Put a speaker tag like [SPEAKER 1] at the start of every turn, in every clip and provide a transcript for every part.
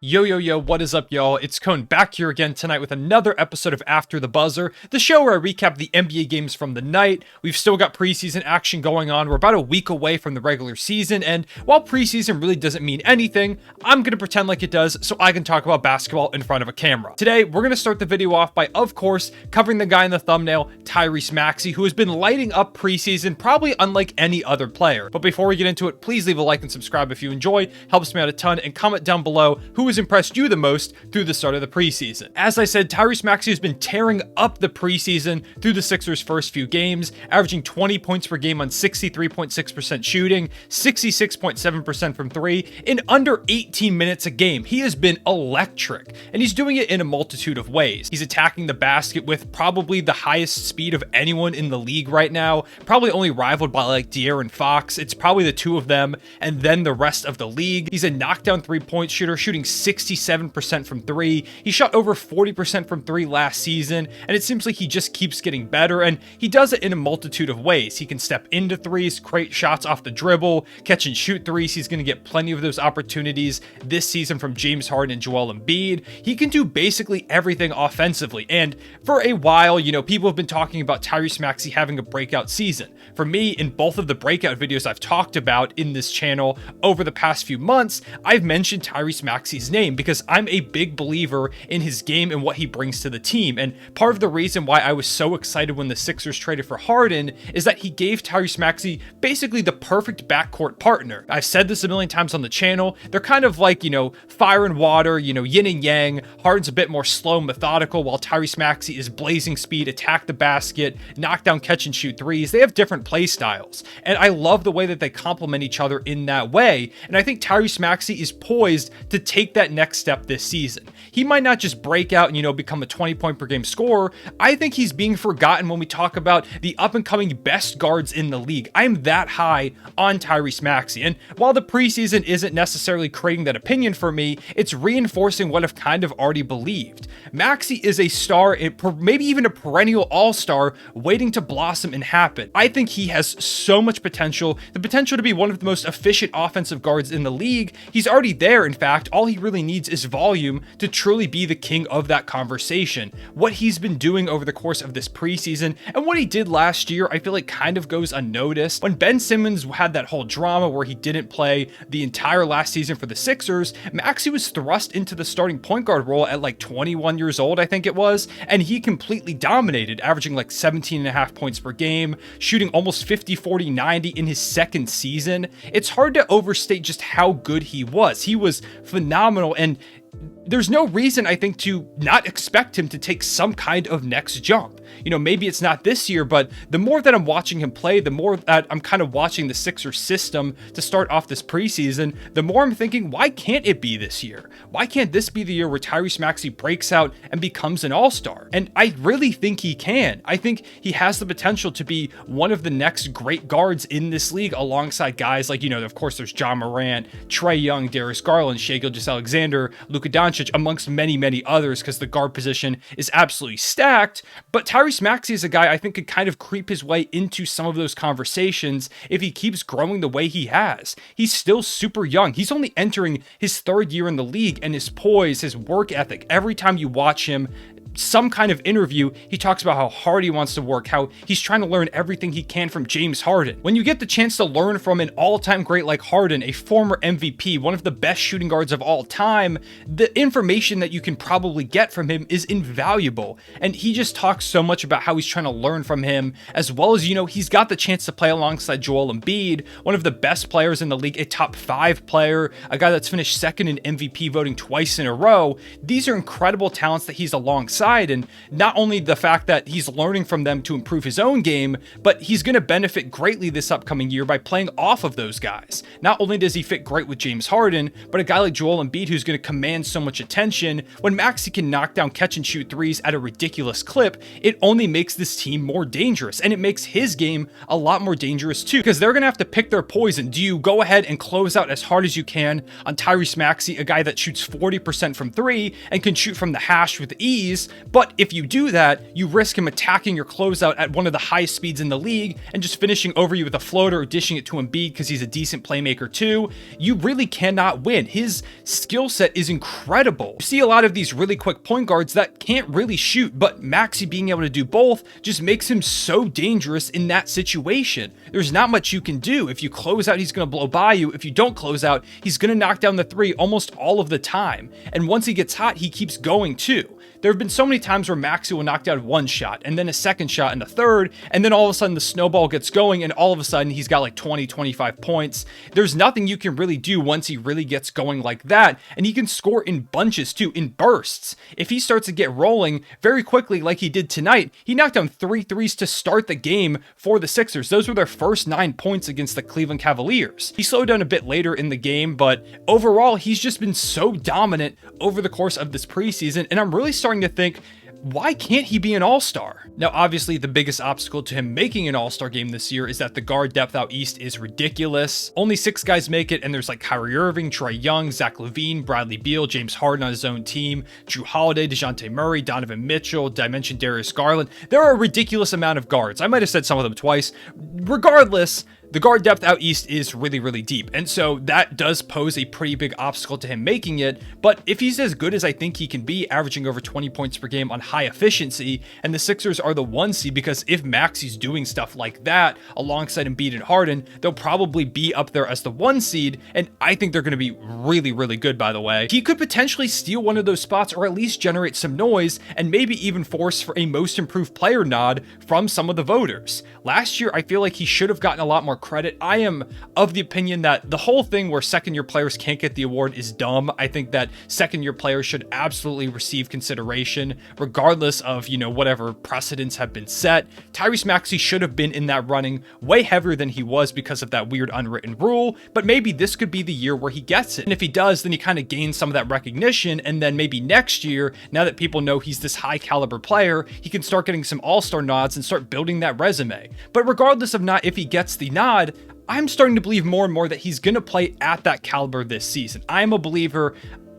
[SPEAKER 1] Yo, what is up, y'all? It's Cone back here again tonight with another episode of After the Buzzer, the show where I recap the NBA games from the night. We've still got preseason action going on. We're about a week away from the regular season, and while preseason really doesn't mean anything, I'm going to pretend like it does so I can talk about basketball in front of a camera. Today, we're going to start the video off by, of course, covering the guy in the thumbnail, Tyrese Maxey, who has been lighting up preseason, probably unlike any other player. But before we get into it, please leave a like and subscribe if you enjoy. Helps me out a ton, and comment down below who has impressed you the most through the start of the preseason. As I said, Tyrese Maxey has been tearing up the preseason through the Sixers' first few games, averaging 20 points per game on 63.6% shooting, 66.7% from three, in under 18 minutes a game. He has been electric, and he's doing it in a multitude of ways. He's attacking the basket with probably the highest speed of anyone in the league right now, probably only rivaled by like De'Aaron Fox. It's probably the two of them, and then the rest of the league. He's a knockdown three-point shooter, shooting 67% from three. He shot over 40% from three last season, and it seems like he just keeps getting better, and he does it in a multitude of ways. He can step into threes, create shots off the dribble, catch and shoot threes. He's going to get plenty of those opportunities this season from James Harden and Joel Embiid. He can do basically everything offensively, and for a while, people have been talking about Tyrese Maxey having a breakout season. For me, in both of the breakout videos I've talked about in this channel over the past few months, I've mentioned Tyrese Maxey's name because I'm a big believer in his game and what he brings to the team. And part of the reason why I was so excited when the Sixers traded for Harden is that he gave Tyrese Maxey basically the perfect backcourt partner. I've said this a million times on the channel. They're kind of like, fire and water, yin and yang. Harden's a bit more slow, methodical, while Tyrese Maxey is blazing speed, attack the basket, knock down, catch and shoot threes. They have different play styles, and I love the way that they complement each other in that way. And I think Tyrese Maxey is poised to take that next step this season. He might not just break out and become a 20-point per game scorer. I think he's being forgotten when we talk about the up-and-coming best guards in the league. I'm that high on Tyrese Maxey, and while the preseason isn't necessarily creating that opinion for me, it's reinforcing what I've kind of already believed. Maxey is a star, maybe even a perennial all-star, waiting to blossom and happen. I think he has so much potential, the potential to be one of the most efficient offensive guards in the league. He's already there, in fact. All he really needs is volume to truly be the king of that conversation. What he's been doing over the course of this preseason and what he did last year, I feel like kind of goes unnoticed. When Ben Simmons had that whole drama where he didn't play the entire last season for the Sixers, Maxey was thrust into the starting point guard role at like 21 years old, I think it was, and he completely dominated, averaging like 17.5 points per game, shooting almost 50, 40, 90 in his second season. It's hard to overstate just how good he was. He was phenomenal, and there's no reason, I think, to not expect him to take some kind of next jump. Maybe it's not this year, but the more that I'm watching him play, the more that I'm kind of watching the Sixers system to start off this preseason, the more I'm thinking, why can't it be this year? Why can't this be the year where Tyrese Maxey breaks out and becomes an all-star? And I really think he can. I think he has the potential to be one of the next great guards in this league alongside guys like, of course, there's John Morant, Trae Young, Darius Garland, Gilgeous-Alexander, Luka Doncic, amongst many, many others, because the guard position is absolutely stacked. But Tyrese Maxey is a guy I think could kind of creep his way into some of those conversations if he keeps growing the way he has. He's still super young. He's only entering his third year in the league, and his poise, his work ethic, every time you watch him, some kind of interview, he talks about how hard he wants to work, how he's trying to learn everything he can from James Harden. When you get the chance to learn from an all-time great like Harden, a former MVP, one of the best shooting guards of all time, the information that you can probably get from him is invaluable. And he just talks so much about how he's trying to learn from him, as well as, he's got the chance to play alongside Joel Embiid, one of the best players in the league, a top 5 player, a guy that's finished second in MVP voting twice in a row. These are incredible talents that he's alongside. And not only the fact that he's learning from them to improve his own game, but he's going to benefit greatly this upcoming year by playing off of those guys. Not only does he fit great with James Harden, but a guy like Joel Embiid who's going to command so much attention. When Maxey can knock down, catch and shoot threes at a ridiculous clip, it only makes this team more dangerous, and it makes his game a lot more dangerous too, because they're going to have to pick their poison. Do you go ahead and close out as hard as you can on Tyrese Maxey, a guy that shoots 40% from three and can shoot from the hash with ease, But if you do that, you risk him attacking your closeout at one of the highest speeds in the league and just finishing over you with a floater or dishing it to Embiid because he's a decent playmaker too. You really cannot win. His skill set is incredible. You see a lot of these really quick point guards that can't really shoot, but Maxey being able to do both just makes him so dangerous in that situation. There's not much you can do. If you close out, he's going to blow by you. If you don't close out, he's going to knock down the three almost all of the time. And once he gets hot, he keeps going too. There have been so many times where Maxey will knock down one shot and then a second shot and a third, and then all of a sudden the snowball gets going and all of a sudden he's got like 20, 25 points. There's nothing you can really do once he really gets going like that, and he can score in bunches too, in bursts. If he starts to get rolling very quickly like he did tonight, he knocked down 3 threes to start the game for the Sixers. Those were their first 9 points against the Cleveland Cavaliers. He slowed down a bit later in the game, but overall he's just been so dominant over the course of this preseason, and I'm really starting to think, why can't he be an all-star? Now, obviously, the biggest obstacle to him making an all-star game this year is that the guard depth out east is ridiculous. Only 6 guys make it, and there's like Kyrie Irving, Trae Young, Zach LaVine, Bradley Beal, James Harden on his own team, Drew Holiday, DeJounte Murray, Donovan Mitchell, did I mention Darius Garland? There are a ridiculous amount of guards. I might have said some of them twice. Regardless, the guard depth out east is really, really deep, and so that does pose a pretty big obstacle to him making it. But if he's as good as I think he can be, averaging over 20 points per game on high efficiency, and the Sixers are the 1 seed, because if Maxey's doing stuff like that alongside Embiid and Harden, they'll probably be up there as the 1 seed, and I think they're going to be really, really good, by the way. He could potentially steal one of those spots, or at least generate some noise, and maybe even force for a most improved player nod from some of the voters. Last year, I feel like he should have gotten a lot more credit. I am of the opinion that the whole thing where second-year players can't get the award is dumb. I think that second-year players should absolutely receive consideration, regardless of, whatever precedents have been set. Tyrese Maxey should have been in that running way heavier than he was because of that weird unwritten rule, but maybe this could be the year where he gets it. And if he does, then he kind of gains some of that recognition, and then maybe next year, now that people know he's this high-caliber player, he can start getting some all-star nods and start building that resume. But regardless of not if he gets the nod, I'm starting to believe more and more that he's going to play at that caliber this season. I'm a believer.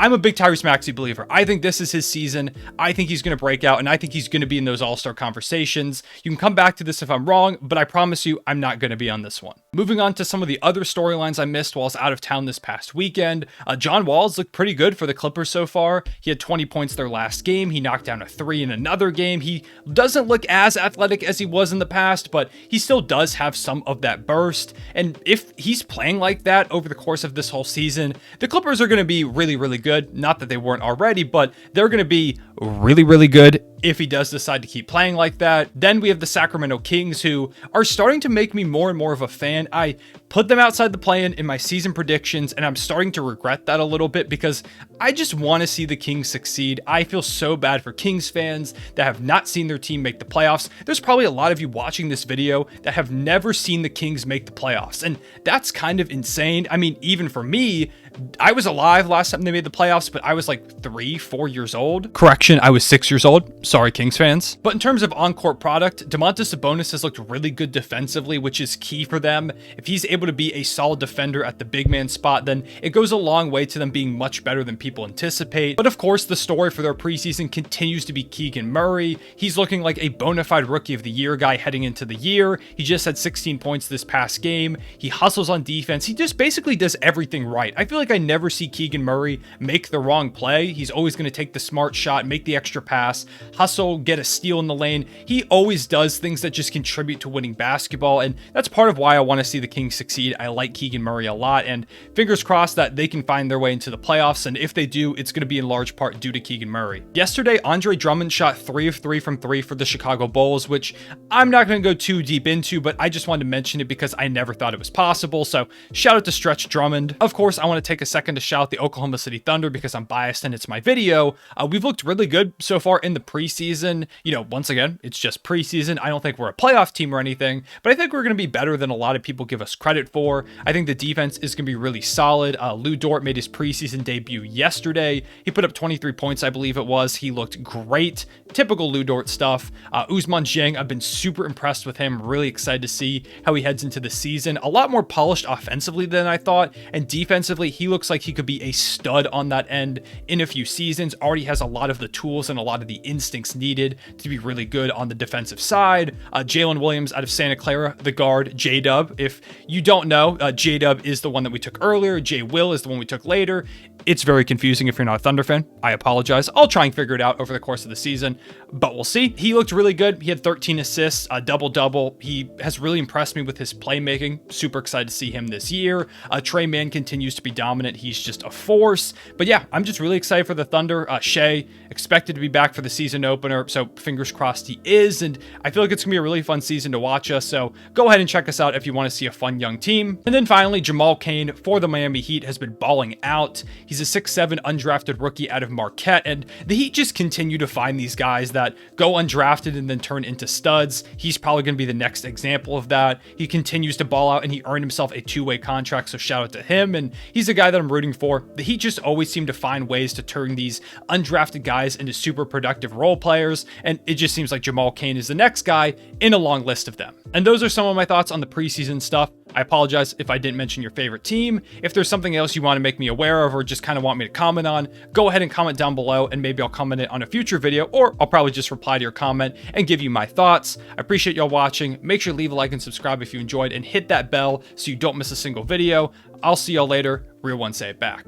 [SPEAKER 1] I'm a big Tyrese Maxey believer. I think this is his season. I think he's going to break out, and I think he's going to be in those all-star conversations. You can come back to this if I'm wrong, but I promise you I'm not going to be on this one. Moving on to some of the other storylines I missed while I was out of town this past weekend. John Wall's looked pretty good for the Clippers so far. He had 20 points their last game. He knocked down a 3 in another game. He doesn't look as athletic as he was in the past, but he still does have some of that burst. And if he's playing like that over the course of this whole season, the Clippers are going to be really, really good. Not that they weren't already, but they're going to be really, really good if he does decide to keep playing like that. Then we have the Sacramento Kings, who are starting to make me more and more of a fan. I put them outside the play-in in my season predictions, and I'm starting to regret that a little bit because I just want to see the Kings succeed. I feel so bad for Kings fans that have not seen their team make the playoffs. There's probably a lot of you watching this video that have never seen the Kings make the playoffs, and that's kind of insane. I mean, even for me, I was alive last time they made the playoffs, but I was like 3-4 years old. Correction, I was 6 years old. Sorry, Kings fans. But in terms of on-court product, Domantas Sabonis has looked really good defensively, which is key for them. If he's able to be a solid defender at the big man spot, then it goes a long way to them being much better than people anticipate. But of course, the story for their preseason continues to be Keegan Murray. He's looking like a bona fide Rookie of the Year guy heading into the year. He just had 16 points this past game. He hustles on defense. He just basically does everything right. I feel like I never see Keegan Murray make the wrong play. He's always going to take the smart shot, make the extra pass, hustle, get a steal in the lane. He always does things that just contribute to winning basketball, and that's part of why I want to see the Kings succeed. I like Keegan Murray a lot, and fingers crossed that they can find their way into the playoffs, and if they do, it's going to be in large part due to Keegan Murray. Yesterday, Andre Drummond shot 3 of 3 from 3 for the Chicago Bulls, which I'm not going to go too deep into, but I just wanted to mention it because I never thought it was possible, so shout out to Stretch Drummond. Of course, I want to take a second to shout out the Oklahoma City Thunder because I'm biased and it's my video. We've looked really good so far in the preseason. Once again, it's just preseason. I don't think we're a playoff team or anything, but I think we're going to be better than a lot of people give us credit for. I think the defense is going to be really solid. Lou Dort made his preseason debut yesterday. He put up 23 points, I believe it was. He looked great. Typical Lou Dort stuff. Ousmane Dieng, I've been super impressed with him. Really excited to see how he heads into the season. A lot more polished offensively than I thought, and defensively, He looks like he could be a stud on that end in a few seasons. Already has a lot of the tools and a lot of the instincts needed to be really good on the defensive side. Jalen Williams out of Santa Clara, the guard, J-Dub. If you don't know, J-Dub is the one that we took earlier. J-Will is the one we took later. It's very confusing if you're not a Thunder fan. I apologize. I'll try and figure it out over the course of the season, but we'll see. He looked really good. He had 13 assists, a double-double. He has really impressed me with his playmaking. Super excited to see him this year. Trey Mann continues to be dominant. He's just a force. But yeah, I'm just really excited for the Thunder. Shea expected to be back for the season opener, so fingers crossed he is. And I feel like it's going to be a really fun season to watch us. So go ahead and check us out if you want to see a fun young team. And then finally, Jamal Cain for the Miami Heat has been balling out. He's a 6'7" undrafted rookie out of Marquette, and the Heat just continue to find these guys that go undrafted and then turn into studs. He's probably going to be the next example of that. He continues to ball out, and he earned himself a two-way contract, so shout out to him, and he's a guy that I'm rooting for. The Heat just always seem to find ways to turn these undrafted guys into super productive role players, and it just seems like Jamal Cain is the next guy in a long list of them. And those are some of my thoughts on the preseason stuff. I apologize if I didn't mention your favorite team. If there's something else you want to make me aware of or just kind of want me to comment on, go ahead and comment down below, and maybe I'll comment it on a future video, or I'll probably just reply to your comment and give you my thoughts. I appreciate y'all watching. Make sure to leave a like and subscribe if you enjoyed, and hit that bell so you don't miss a single video. I'll see y'all later. Real one, say it back.